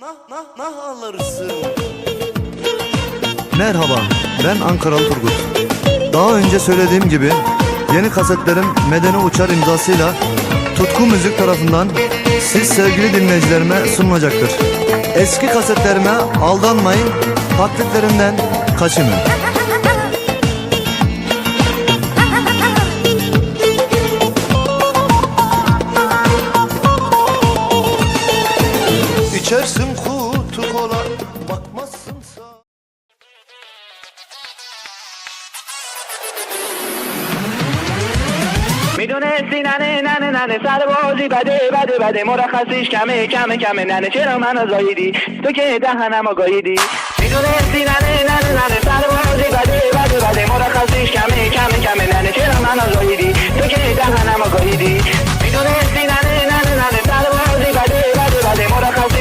Nah alırsın. Merhaba, ben Ankaralı Turgut. Daha önce söylediğim gibi yeni kasetlerim Medeni Uçar imzasıyla Tutku Müzik tarafından siz sevgili dinleyicilerime sunulacaktır. Eski kasetlerime aldanmayın, taklitlerinden kaçının. İçersin kutu kola, bakmazsın sağ. میدونستی ننه سربازی بده مرخصیش کمه ننه چرا منو زاییدی تو که دهنمو گاییدی میدونستی ننه سربازی بده مرخصیش کمه ننه چرا منو زاییدی تو که دهنمو گاییدی میدونستی ننه سربازی بده مرخصیش